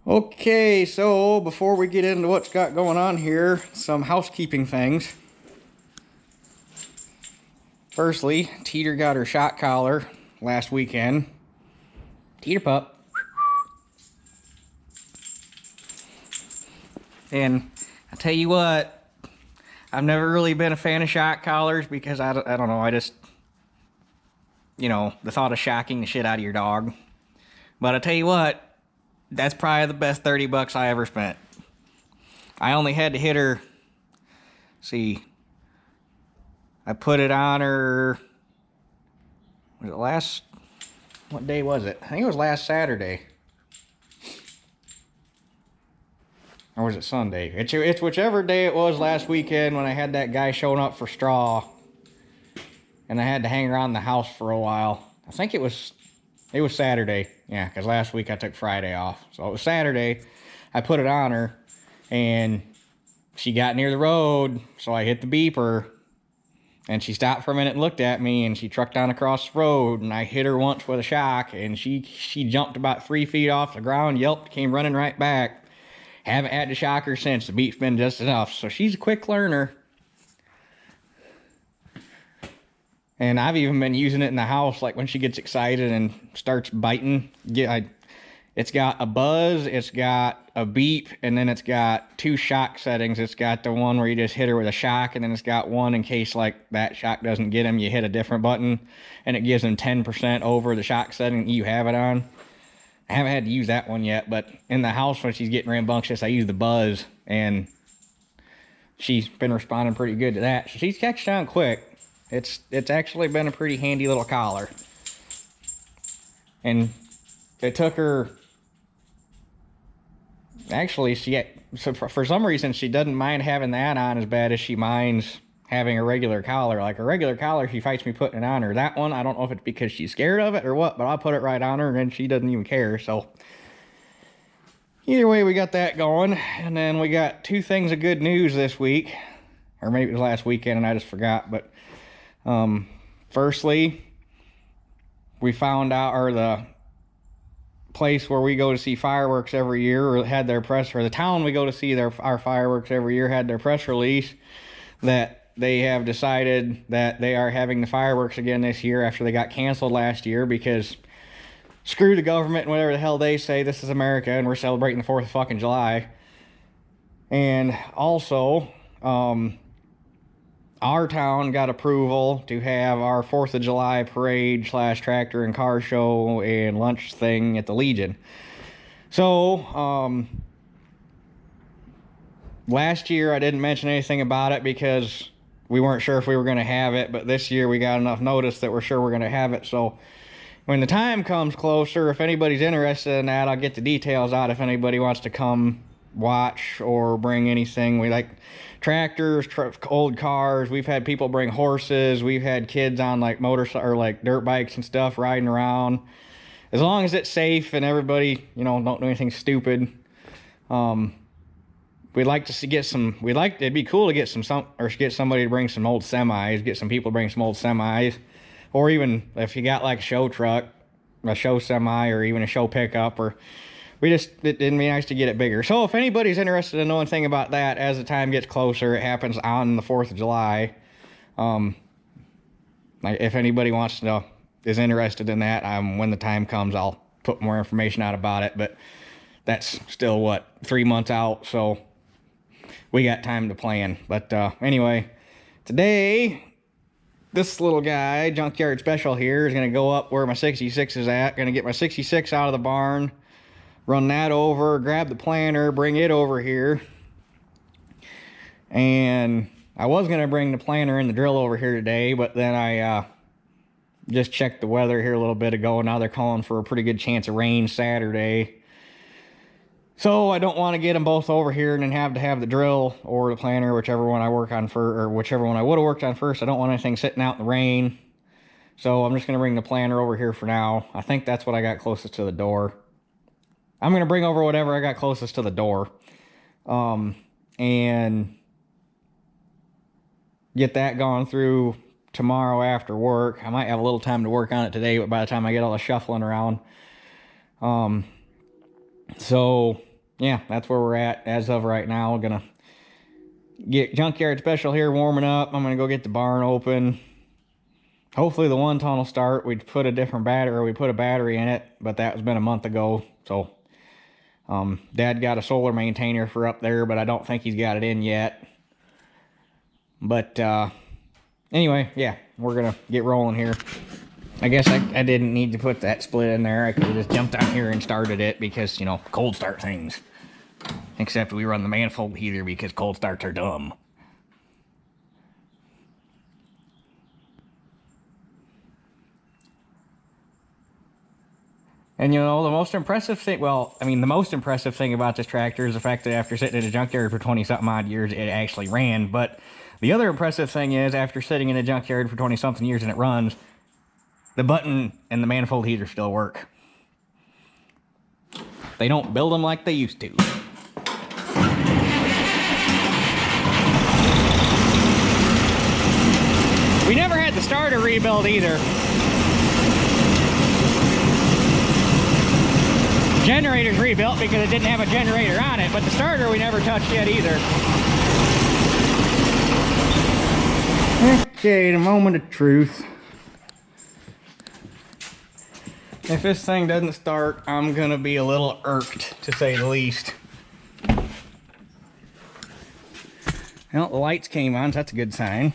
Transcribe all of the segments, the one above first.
Okay, so before we get into what's got going on here, some housekeeping things. Firstly, Teeter got her shot collar last weekend. Teeter pup. And I tell you what, I've never really been a fan of shot collars because I don't know, I just, the thought of shocking the shit out of your dog. But I tell you what, that's probably the best 30 bucks I ever spent. I only had to hit her, see, I put it on her, what day was it? I think it was last Saturday. Or was it Sunday? It's whichever day it was last weekend when I had that guy showing up for straw. And I had to hang around the house for a while. I think it was Saturday. Yeah, because last week I took Friday off. So it was Saturday. I put it on her. And she got near the road. So I hit the beeper. And she stopped for a minute and looked at me. And she trucked down across the road. And I hit her once with a shock. And she jumped about 3 feet off the ground. Yelped, came running right back. Haven't had to shock her since. The beat's been just enough. So she's a quick learner. And I've even been using it in the house, like when she gets excited and starts biting. It's got a buzz, it's got a beep, and then it's got 2 shock settings. It's got the one where you just hit her with a shock, and then it's got one in case like that shock doesn't get him, you hit a different button, and it gives him 10% over the shock setting you have it on. I haven't had to use that one yet, but in the house when she's getting rambunctious, I use the buzz, and she's been responding pretty good to that. So she's catched on quick. It's actually been a pretty handy little collar. And it took her, actually, so for some reason, she doesn't mind having that on as bad as she minds having a regular collar. Like a regular collar, she fights me putting it on her. That one, I don't know if it's because she's scared of it or what, but I'll put it right on her and then she doesn't even care. So either way, we got that going. And then we got 2 things of good news this week. Or maybe it was last weekend and I just forgot, but firstly, we found out, or the place where we go to see fireworks every year had their the town we go to see our fireworks every year had their press release that they have decided that they are having the fireworks again this year after they got canceled last year because screw the government and whatever the hell they say. This is America and we're celebrating the 4th of fucking July. And also, our town got approval to have our 4th of July parade / tractor and car show and lunch thing at the Legion. So, last year I didn't mention anything about it because we weren't sure if we were going to have it, but this year we got enough notice that we're sure we're going to have it. So when the time comes closer, if anybody's interested in that, I'll get the details out if anybody wants to come watch or bring anything. We like tractors, old cars. We've had people bring horses. We've had kids on like or like dirt bikes and stuff riding around. As long as it's safe and everybody, don't do anything stupid. We'd like to get some. It'd be cool to get get somebody to bring some old semis. Get some people to bring some old semis, or even if you got like a show truck, a show semi, or even a show pickup, or. It'd be nice to get it bigger. So if anybody's interested in knowing anything about that, as the time gets closer, it happens on the 4th of July. If anybody is interested in that, when the time comes, I'll put more information out about it. But that's still, 3 months out, so we got time to plan. But anyway, today, this little guy, Junkyard Special here, is going to go up where my 66 is at. Going to get my 66 out of the barn. Run that over, grab the planter, bring it over here. And I was going to bring the planter and the drill over here today, but then I just checked the weather here a little bit ago. Now they're calling for a pretty good chance of rain Saturday. So I don't want to get them both over here and then have to have the drill or the planter, whichever one I work on first, or whichever one I would have worked on first. I don't want anything sitting out in the rain. So I'm just going to bring the planter over here for now. I think that's what I got closest to the door. I'm going to bring over whatever I got closest to the door. And get that gone through tomorrow after work. I might have a little time to work on it today, but by the time I get all the shuffling around. So yeah, that's where we're at as of right now. We're gonna get junkyard special here warming up. I'm gonna go get the barn open. Hopefully the 1-ton will start. We put a different battery, or we put a battery in it, but that was been a month ago. So Dad got a solar maintainer for up there, but I don't think he's got it in yet. But anyway, yeah, we're gonna get rolling here. I guess I didn't need to put that split in there. I could have just jumped out here and started it because, you know, cold start things. Except we run the manifold heater because cold starts are dumb. And, you know, the most impressive thing, well, I mean, the most impressive thing about this tractor is the fact that after sitting in a junkyard for 20-something odd years, it actually ran. But the other impressive thing is, after sitting in a junkyard for 20-something years and it runs, the button and the manifold heater still work. They don't build them like they used to. We never had the starter rebuild either. Generator's rebuilt because it didn't have a generator on it, but the starter we never touched yet either. Okay, the moment of truth. If this thing doesn't start, I'm gonna be a little irked, to say the least. Well, the lights came on, so that's a good sign.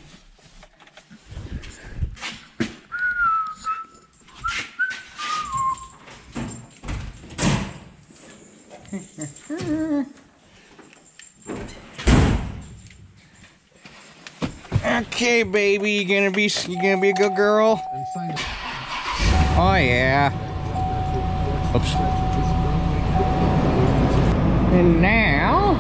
Okay, baby, you gonna be a good girl? Oh yeah. Oops. And now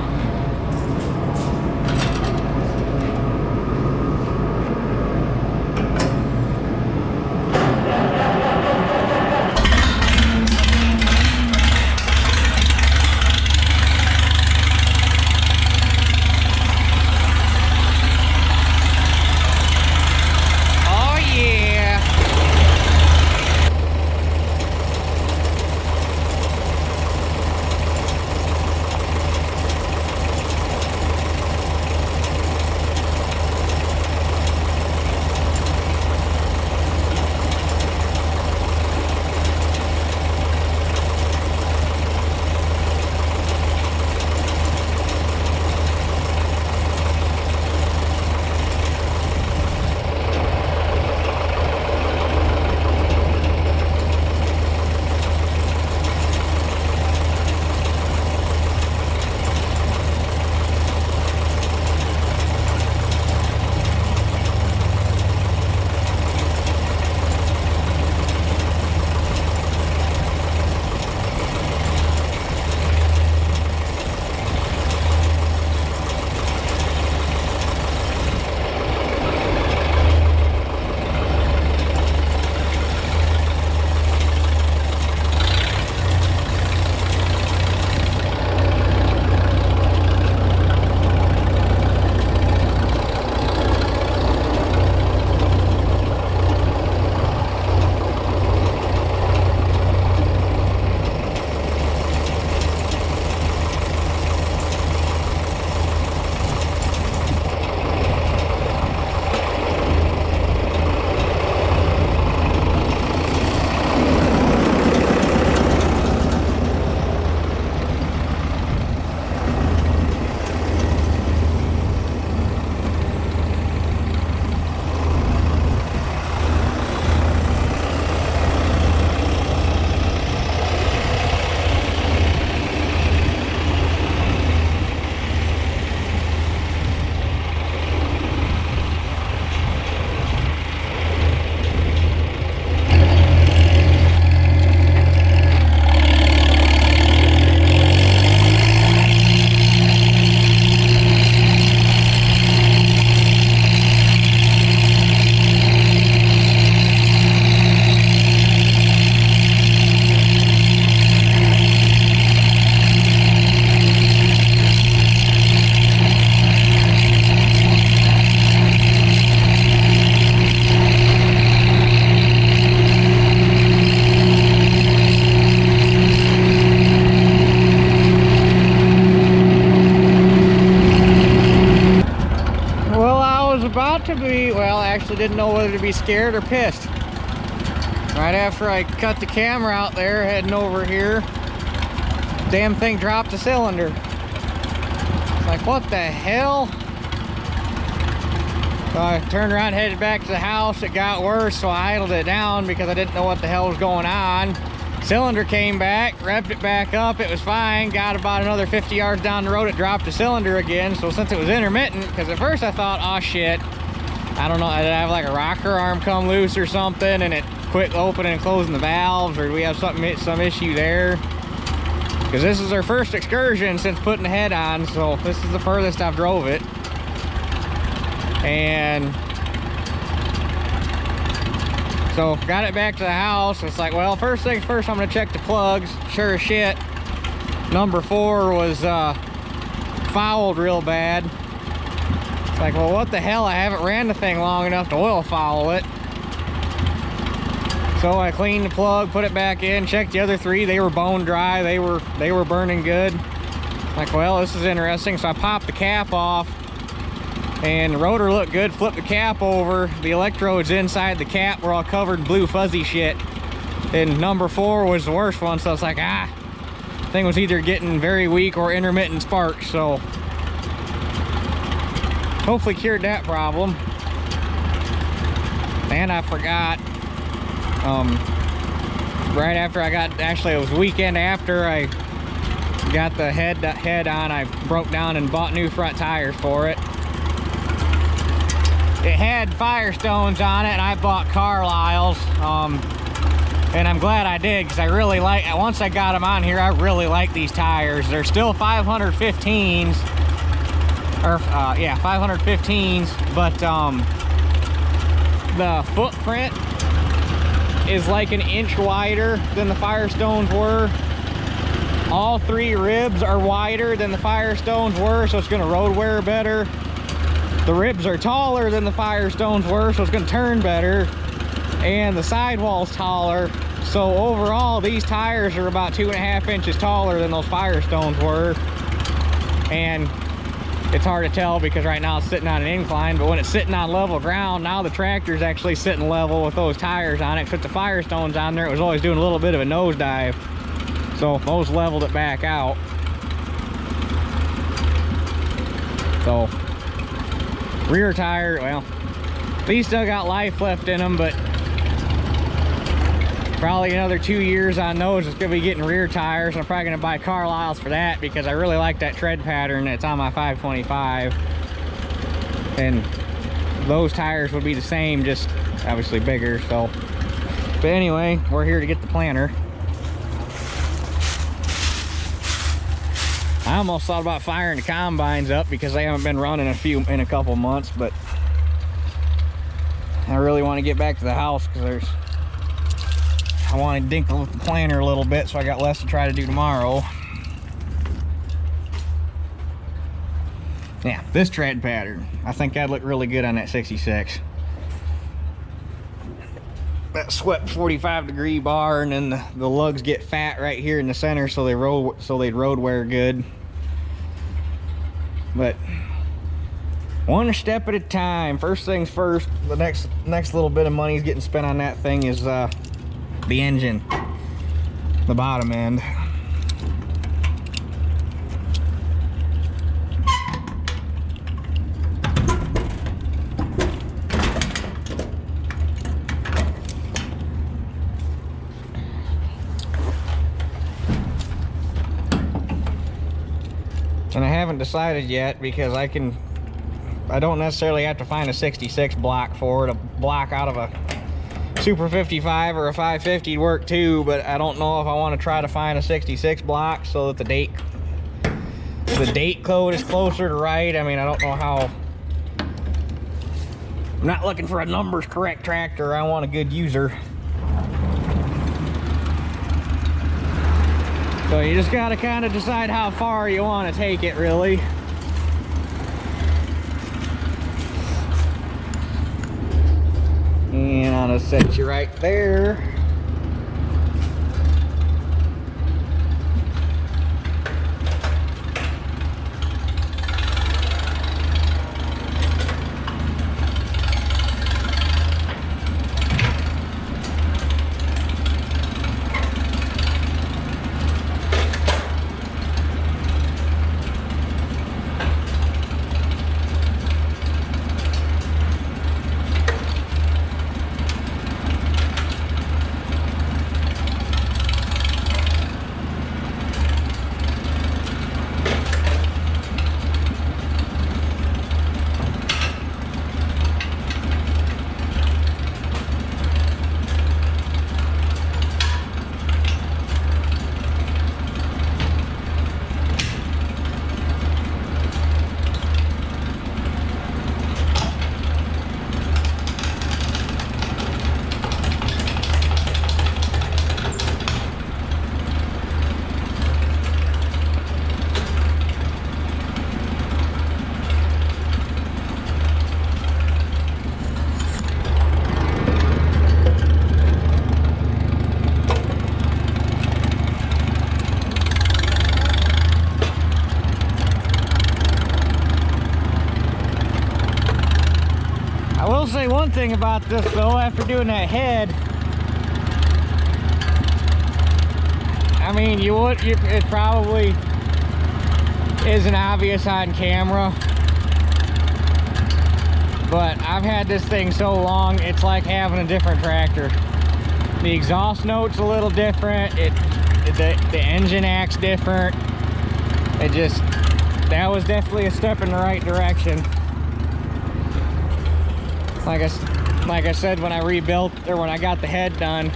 honestly didn't know whether to be scared or pissed. Right after I cut the camera out there, heading over here, damn thing dropped the cylinder. It's like, what the hell? So I turned around, headed back to the house. It got worse, so I idled it down because I didn't know what the hell was going on. Cylinder came back, revved it back up, it was fine. Got about another 50 yards down the road, it dropped the cylinder again. So since it was intermittent, because at first I thought, oh shit, I don't know, did I have like a rocker arm come loose or something and it quit opening and closing the valves, or do we have some issue there? Because this is our first excursion since putting the head on, so this is the furthest I've drove it. And so got it back to the house. It's like, well, first things first, I'm gonna check the plugs. Sure as shit, number 4 was fouled real bad. It's like, well, what the hell? I haven't ran the thing long enough to oil foul it. So I cleaned the plug, put it back in, checked the other 3. They were bone dry. They were burning good. Like, well, this is interesting. So I popped the cap off, and the rotor looked good. Flipped the cap over. The electrodes inside the cap were all covered in blue fuzzy shit. And number 4 was the worst one. So I was like, the thing was either getting very weak or intermittent sparks. So hopefully cured that problem. And I forgot. Right after I got, actually it was the weekend after I got the head on, I broke down and bought new front tires for it. It had Firestones on it, and I bought Carlisle's, and I'm glad I did, because I really like, once I got them on here, I really like these tires. They're still 515s, or yeah, 515s, but the footprint is like an inch wider than the Firestones were. All 3 ribs are wider than the Firestones were, so it's going to road wear better. The ribs are taller than the Firestones were, so it's going to turn better. And the sidewall's taller. So overall, these tires are about 2.5 inches taller than those Firestones were. And it's hard to tell because right now it's sitting on an incline, but when it's sitting on level ground, now the tractor's actually sitting level with those tires on it. With the Firestones on there, it was always doing a little bit of a nosedive. So those leveled it back out. So rear tire, well, these still got life left in them, but probably another 2 years on those. It's gonna be getting rear tires. I'm probably gonna buy Carlisle's for that because I really like that tread pattern that's on my 525. And those tires would be the same, just obviously bigger. So, but anyway, we're here to get the planter. I almost thought about firing the combines up because they haven't been running in a couple months, but I really want to get back to the house because I want to dinkle with the planter a little bit, so I got less to try to do tomorrow. Yeah, this tread pattern, I think that'd look really good on that 66. That swept 45-degree bar, and then the lugs get fat right here in the center, so they'd road wear good. But one step at a time. First things first. The next little bit of money is getting spent on that thing is the engine, the bottom end. And I haven't decided yet because I don't necessarily have to find a 66 block for it. A block out of a Super 55 or a 550 work too, but I don't know if I want to try to find a 66 block so that the date code is closer to right. I mean, I don't know how. I'm not looking for a numbers correct tractor. I want a good user. So you just got to kind of decide how far you want to take it, really. And I'll just set you right there. good thing about this though, after doing that head, I mean, it probably isn't obvious on camera, but I've had this thing so long, it's like having a different tractor. The exhaust note's a little different, the engine acts different. That was definitely a step in the right direction. Like I said, when I rebuilt, or when I got the head done,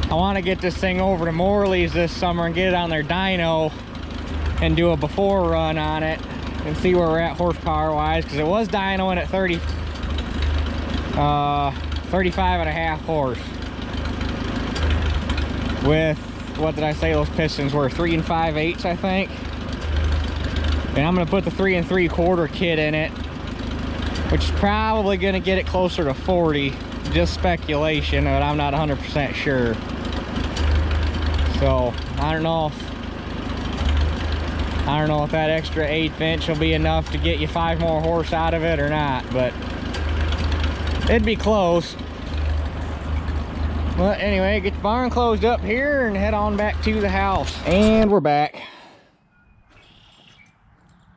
I want to get this thing over to Morley's this summer and get it on their dyno and do a before run on it and see where we're at horsepower wise, because it was dynoing at 35.5 horse with, what did I say those pistons were, 3 5/8, I think. And I'm going to put the 3 3/4 kit in it, which is probably going to get it closer to 40. Just speculation, but I'm not 100% sure. So I don't know if that extra 1/8 inch will be enough to get you 5 more horse out of it or not, but it'd be close. But anyway, get the barn closed up here and head on back to the house. And we're back.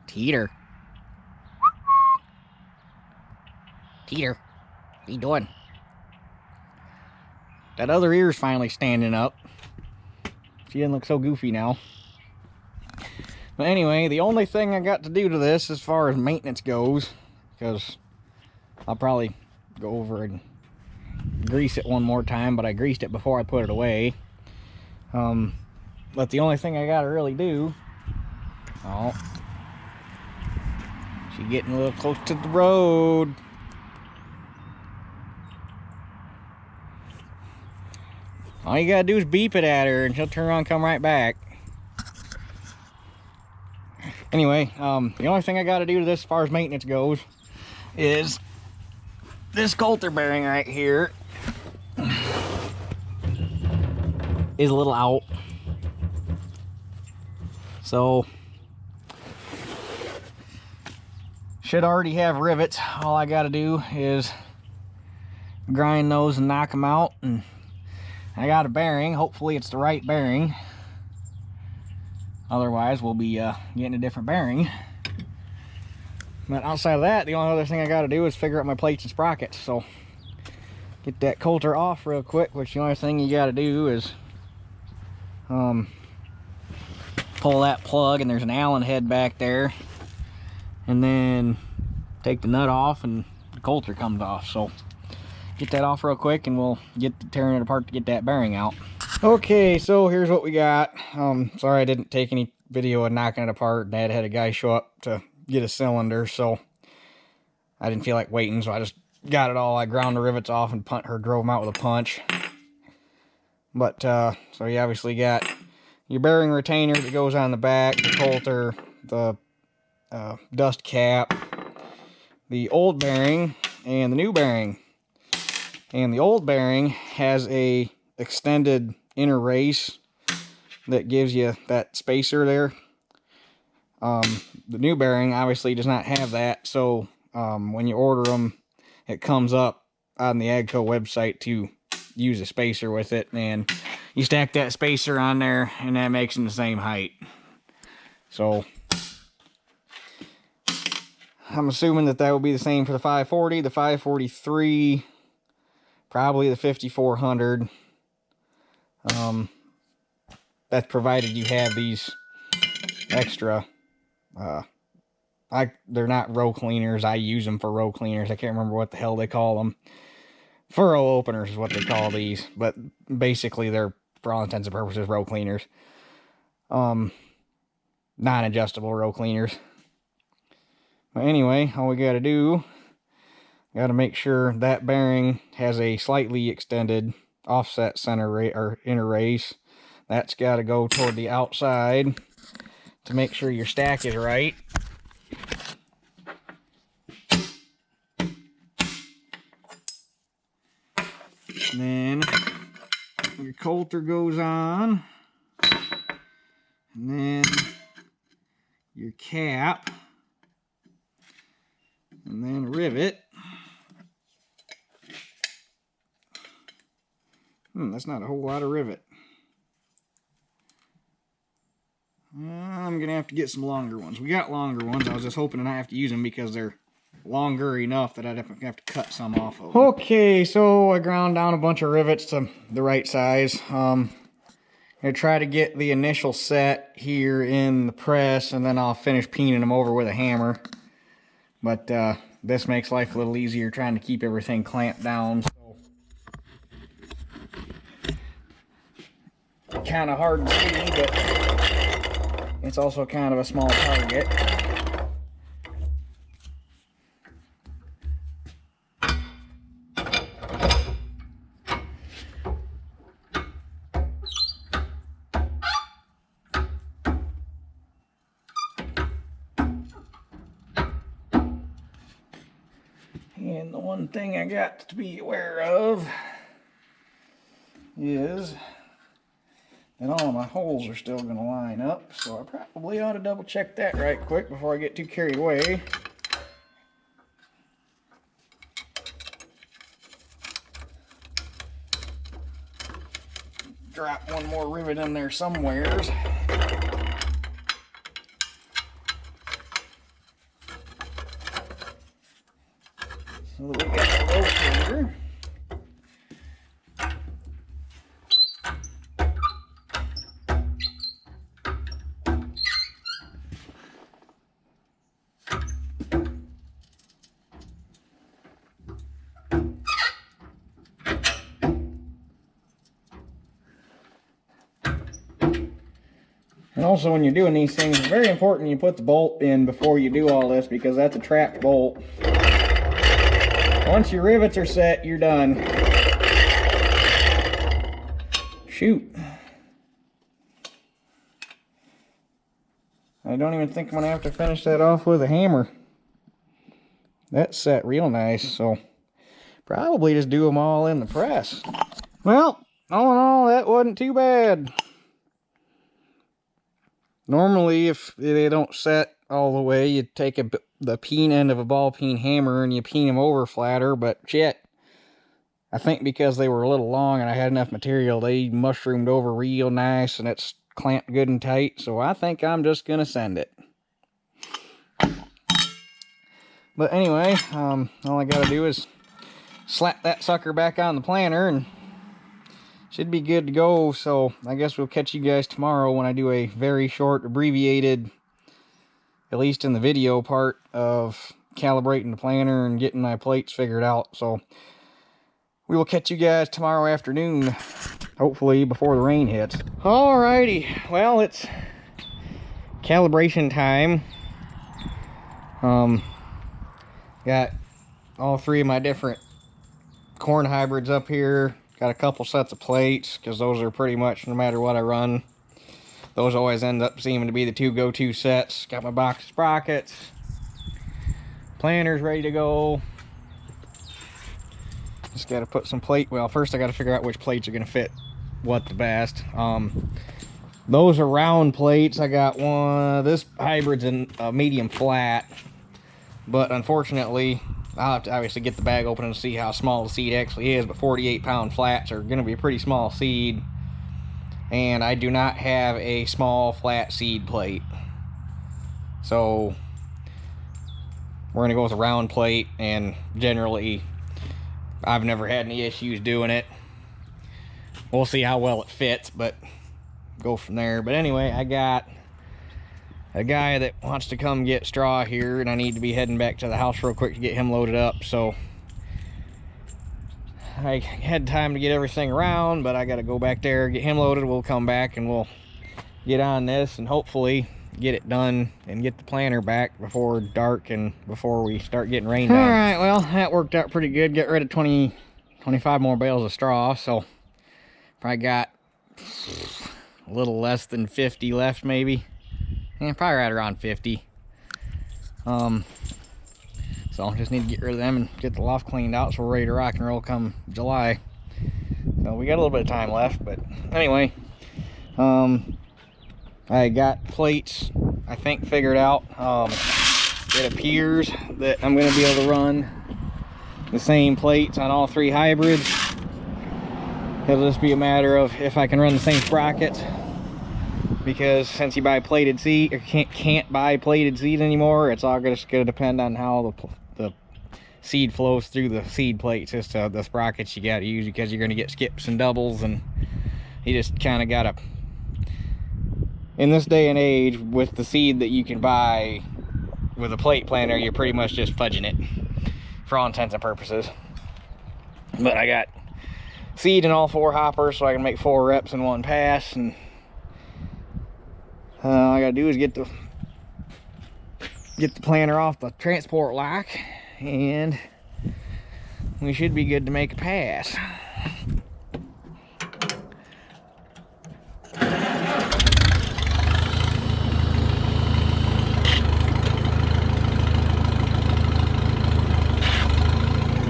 Teeter. Teeter, what are you doing? That other ear's finally standing up. She doesn't look so goofy now. But anyway, the only thing I got to do to this as far as maintenance goes, because I'll probably go over and grease it one more time, but I greased it before I put it away. But the only thing I gotta really do, oh, she's getting a little close to the road. All you gotta do is beep it at her and she'll turn around and come right back. Anyway, the only thing I gotta do to this as far as maintenance goes is this coulter bearing right here is a little out. So should already have rivets. All I gotta do is grind those and knock them out, and I got a bearing. Hopefully it's the right bearing. Otherwise we'll be getting a different bearing. But outside of that, the only other thing I got to do is figure out my plates and sprockets. So get that coulter off real quick, which the only thing you got to do is pull that plug, and there's an Allen head back there, and then take the nut off and the coulter comes off. So get that off real quick and we'll get to tearing it apart to get that bearing out. Okay, so here's what we got. Sorry I didn't take any video of knocking it apart. Dad had a guy show up to get a cylinder, so I didn't feel like waiting, so I just got it all. I ground the rivets off and drove them out with a punch. But so you obviously got your bearing retainer that goes on the back, the coulter, the dust cap, the old bearing, and the new bearing. And the old bearing has a extended inner race that gives you that spacer there. The new bearing obviously does not have that, so when you order them, it comes up on the AGCO website to use a spacer with it, and you stack that spacer on there and that makes them the same height. So I'm assuming that will be the same for the 540, the 543, probably the 5400. That's provided you have these extra they're not row cleaners. I use them for row cleaners. I can't remember what the hell they call them. Furrow openers is what they call these, but basically they're, for all intents and purposes, row cleaners. Non-adjustable row cleaners. But anyway, all we got to do, got to make sure that bearing has a slightly extended offset center or inner race. That's got to go toward the outside to make sure your stack is right. And then your coulter goes on, and then your cap, and then rivet, That's not a whole lot of rivet. I'm gonna have to get some longer ones. We got longer ones. I was just hoping to not have to use them because they're longer enough that I'd have to cut some off of them. Okay, so I ground down a bunch of rivets to the right size. I try to get the initial set here in the press, and then I'll finish peening them over with a hammer. But this makes life a little easier trying to keep everything clamped down. So kind of hard to see, but it's also kind of a small target. And the one thing I got to be aware of is that all of my holes are still going to line up, so I probably ought to double check that right quick before I get too carried away. Drop one more rivet in there somewheres. So that we got the locator. And also, when you're doing these things, it's very important you put the bolt in before you do all this, because that's a trapped bolt. Once your rivets are set, you're done. Shoot. I don't even think I'm going to have to finish that off with a hammer. That's set real nice, so probably just do them all in the press. Well, all in all, that wasn't too bad. Normally, if they don't set all the way, you take the peen end of a ball peen hammer and you peen them over flatter, but shit. I think because they were a little long and I had enough material, they mushroomed over real nice and it's clamped good and tight, so I think I'm just going to send it. But anyway, all I got to do is slap that sucker back on the planter and should be good to go. So I guess we'll catch you guys tomorrow when I do a very short, abbreviated, at least in the video part, of calibrating the planter and getting my plates figured out. So we will catch you guys tomorrow afternoon, hopefully before the rain hits. Alrighty, well, it's calibration time. Got all three of my different corn hybrids up here. Got a couple sets of plates, because those are pretty much, no matter what I run, those always end up seeming to be the two go-to sets. Got my box of sprockets. Planter's ready to go. Just got to put some plate. Well, first I got to figure out which plates are going to fit what the best. Those are round plates. I got one. This hybrid's in medium flat, but unfortunately, I'll have to obviously get the bag open and see how small the seed actually is, but 48-pound flats are going to be a pretty small seed, and I do not have a small flat seed plate. So we're going to go with a round plate, and generally I've never had any issues doing it. We'll see how well it fits, but go from there. But anyway, I got a guy that wants to come get straw here, and I need to be heading back to the house real quick to get him loaded up. So I had time to get everything around, but I got to go back there, get him loaded. We'll come back and we'll get on this and hopefully get it done and get the planter back before dark and before we start getting rain down. All right, well, that worked out pretty good. Get rid of 25 more bales of straw, so probably got a little less than 50 left, maybe. Yeah, probably right around 50. So I just need to get rid of them and get the loft cleaned out so we're ready to rock and roll come July. So we got a little bit of time left, but anyway, I got plates, I think, figured out. It appears that I'm going to be able to run the same plates on all three hybrids. It'll just be a matter of if I can run the same sprockets, because since you buy plated seed, or can't buy plated seed anymore, it's all just gonna depend on how the seed flows through the seed plates as to the sprockets you gotta use, because you're gonna get skips and doubles, and you just kind of gotta, in this day and age, with the seed that you can buy with a plate planter, you're pretty much just fudging it for all intents and purposes. But I got seed in all 4 hoppers, so I can make 4 reps in 1 pass, and all I gotta do is get the planter off the transport lock, and we should be good to make a pass.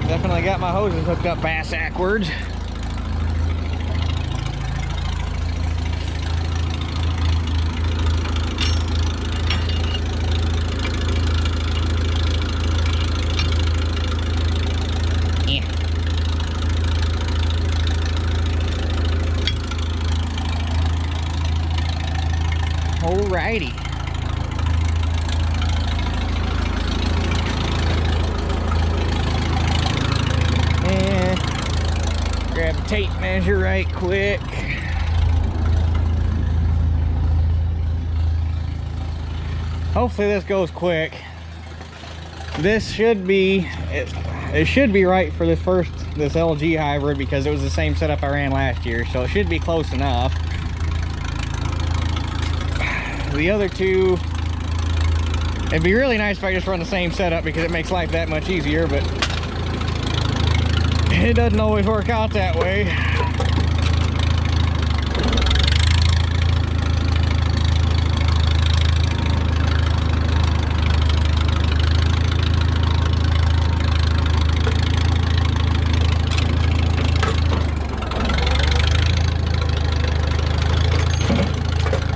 Definitely got my hoses hooked up backwards. Alrighty. And grab a tape measure right quick. Hopefully this goes quick. This should be, it should be right for this LG hybrid, because it was the same setup I ran last year, so it should be close enough. The other two, it'd be really nice if I just run the same setup, because it makes life that much easier, but it doesn't always work out that way.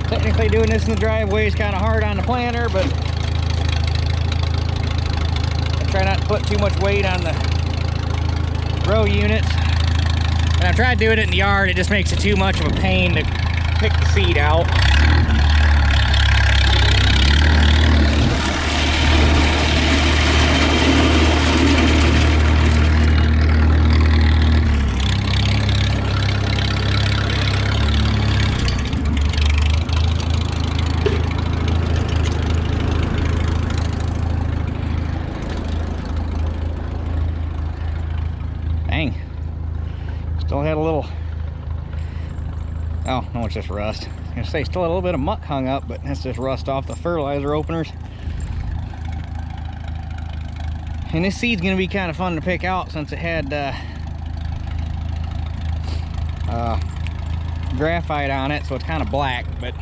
Technically doing this in the driveway is kind of hard on the planter, but I try not to put too much weight on the row units. When I've tried doing it in the yard, it just makes it too much of a pain to pick the seed out. Dang. Still had a little, oh no, it's just rust. I was gonna say still had a little bit of muck hung up, but that's just rust off the fertilizer openers. And this seed's gonna be kind of fun to pick out, since it had graphite on it, so it's kind of black. But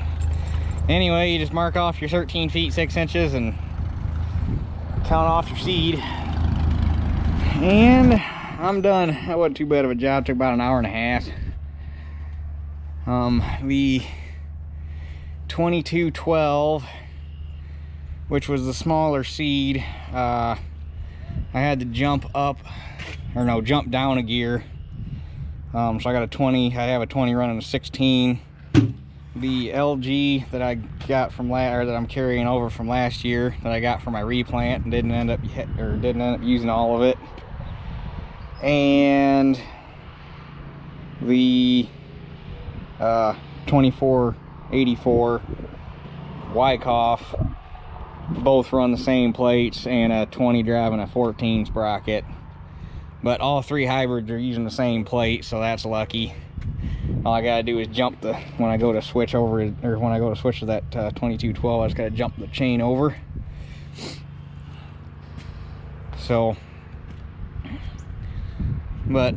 anyway, you just mark off your 13 feet 6 inches and count off your seed, and I'm done. That wasn't too bad of a job. Took about an hour and a half. The 2212, which was the smaller seed, I had to jump up, or no, jump down a gear. So I got a 20. I have a 20 running a 16. The LG that I got from that I'm carrying over from last year, that I got for my replant, and didn't end up using all of it. And the 2484 Wyckoff, both run the same plates, and a 20 driving a 14 sprocket. But all 3 hybrids are using the same plate, so that's lucky. All I gotta do is jump when I go to switch over, or when I go to switch to that 2212, I just gotta jump the chain over. So, but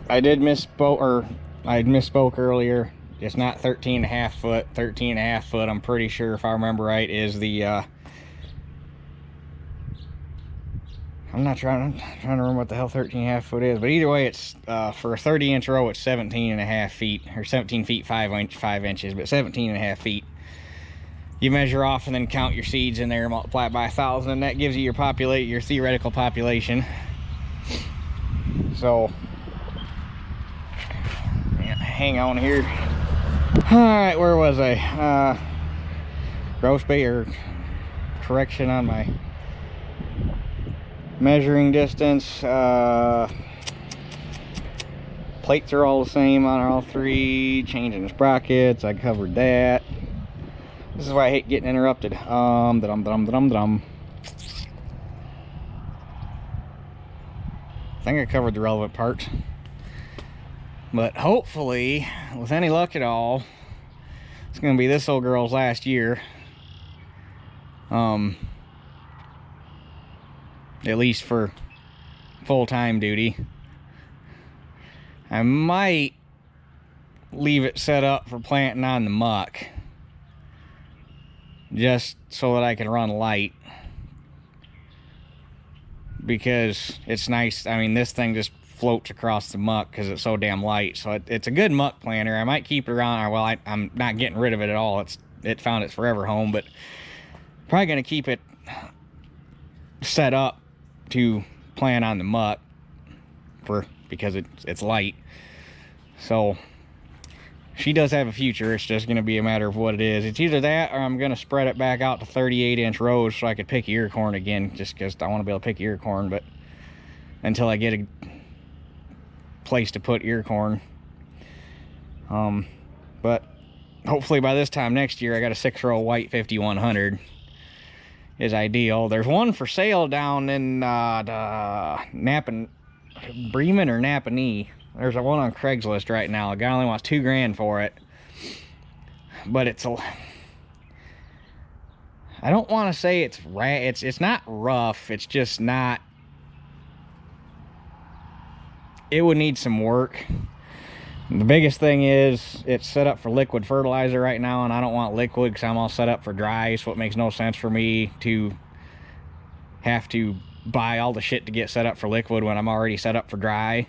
I misspoke earlier. It's not 13.5 foot. 13.5 foot, I'm pretty sure, if I remember right, is the I'm not trying to remember what the hell 13.5 foot is, but either way, it's for a 30-inch row, it's 17.5 feet, or 17 feet 5 inches, but 17.5 feet. You measure off and then count your seeds in there, multiply it by 1,000, and that gives you your theoretical population. So hang on here. All right, where was I? Gross bait or correction on my measuring distance. Plates are all the same on all three. Changing the sprockets, I covered that. This is why I hate getting interrupted. I think I covered the relevant parts. But hopefully, with any luck at all, it's gonna be this old girl's last year. At least for full-time duty. I might leave it set up for planting on the muck, just so that I can run light, because it's nice. I mean, this thing just floats across the muck because it's so damn light. So it's a good muck planter. I might keep it around. Well, I'm not getting rid of it at all. It found its forever home, but probably gonna keep it set up to plant on the muck because it's light. So she does have a future. It's just going to be a matter of what it is. It's either that or I'm going to spread it back out to 38-inch rows so I could pick ear corn again, just because I want to be able to pick ear corn. But until I get a place to put ear corn, but hopefully by this time next year I got a 6-row white 5100 is ideal. There's one for sale down in Bremen or Napanee. There's one on Craigslist right now. A guy only wants $2,000 for it, but it's a, I don't want to say it's not rough. It's just not, it would need some work. The biggest thing is it's set up for liquid fertilizer right now, and I don't want liquid because I'm all set up for dry, so it makes no sense for me to have to buy all the shit to get set up for liquid when I'm already set up for dry.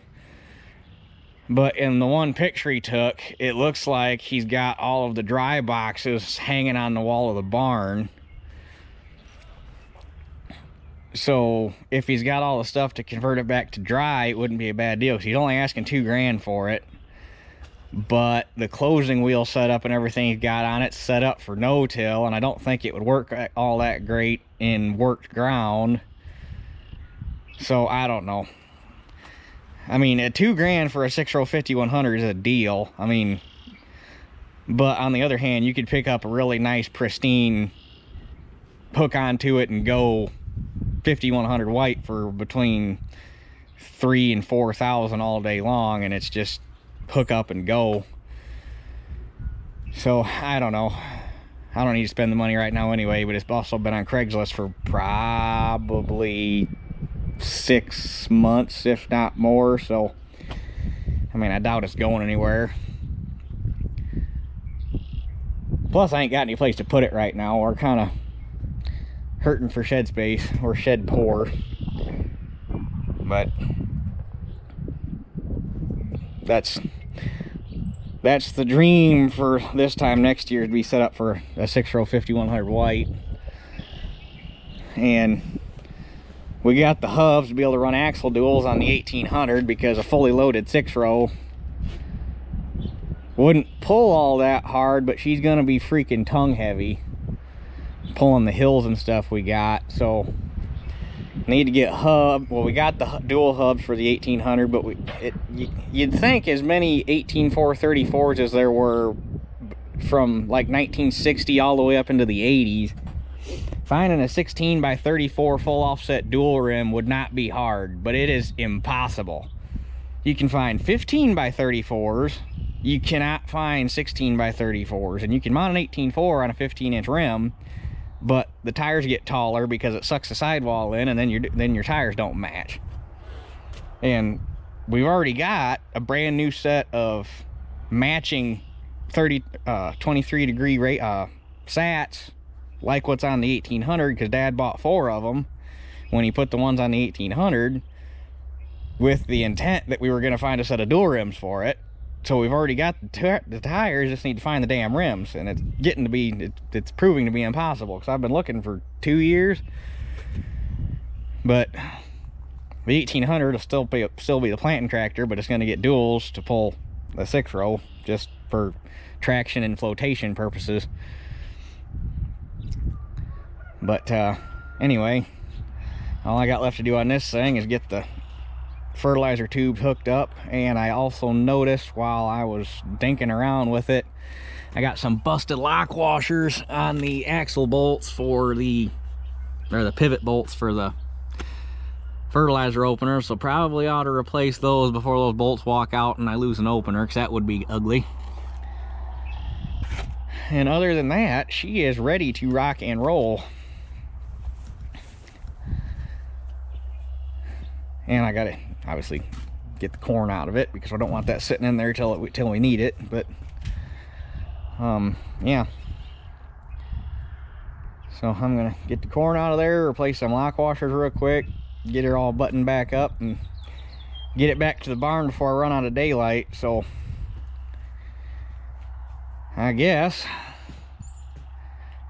But in the one picture he took, it looks like he's got all of the dry boxes hanging on the wall of the barn. So if he's got all the stuff to convert it back to dry, it wouldn't be a bad deal, because he's only asking $2,000 for it. But the closing wheel setup and everything he's got on it set up for no-till, and I don't think it would work all that great in worked ground. So I don't know. I mean, at $2,000 for a 6-row 5100 is a deal. I mean, but on the other hand, you could pick up a really nice, pristine, hook onto it and go 5100 white for between $3,000 and $4,000 all day long, and it's just hook up and go. So I don't know. I don't need to spend the money right now anyway, but it's also been on Craigslist for probably 6 months, if not more. So I mean, I doubt it's going anywhere. Plus I ain't got any place to put it right now. We're kind of hurting for shed space, or shed poor. But that's the dream for this time next year, to be set up for a 6-row 5100 white. And we got the hubs to be able to run axle duals on the 1800, because a fully loaded 6-row wouldn't pull all that hard, but she's gonna be freaking tongue heavy pulling the hills and stuff we got. So need to get hub. Well, we got the dual hubs for the 1800, but you'd think as many 18-434s as there were from like 1960 all the way up into the 80s, finding a 16x34 full offset dual rim would not be hard, but it is impossible. You can find 15x34s, you cannot find 16x34s, and you can mount an 18-4 on a 15-inch rim, but the tires get taller because it sucks the sidewall in, and then your tires don't match. And we've already got a brand new set of matching 23 degree sats like what's on the 1800, because Dad bought 4 of them when he put the ones on the 1800 with the intent that we were going to find a set of dual rims for it. So we've already got the tires, just need to find the damn rims, and it's getting to be, it's proving to be impossible, because I've been looking for 2 years. But the 1800 will still be the planting tractor, but it's going to get duals to pull the 6-row, just for traction and flotation purposes. But anyway, all I got left to do on this thing is get the fertilizer tubes hooked up. And I also noticed while I was dinking around with it, I got some busted lock washers on the axle bolts for the pivot bolts for the fertilizer opener, so probably ought to replace those before those bolts walk out and I lose an opener, because that would be ugly. And other than that, she is ready to rock and roll. And I gotta obviously get the corn out of it, because I don't want that sitting in there till we need it. But yeah, so I'm gonna get the corn out of there, replace some lock washers real quick, get her all buttoned back up, and get it back to the barn before I run out of daylight. So I guess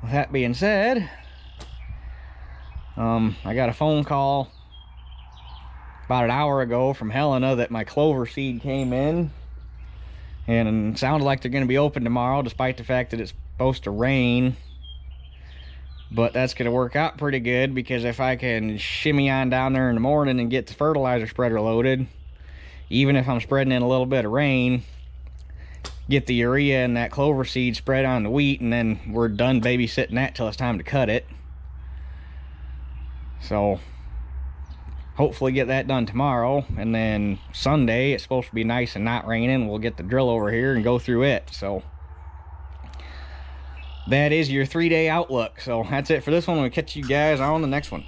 with that being said, I got a phone call about an hour ago from Helena that my clover seed came in, and it sounded like they're going to be open tomorrow, despite the fact that it's supposed to rain. But that's going to work out pretty good, because if I can shimmy on down there in the morning and get the fertilizer spreader loaded, even if I'm spreading in a little bit of rain, get the urea and that clover seed spread on the wheat, and then we're done babysitting that till it's time to cut it. So hopefully get that done tomorrow, and then Sunday it's supposed to be nice and not raining. We'll get the drill over here and go through it. So that is your 3-day outlook. So that's it for this one. We'll catch you guys on the next one.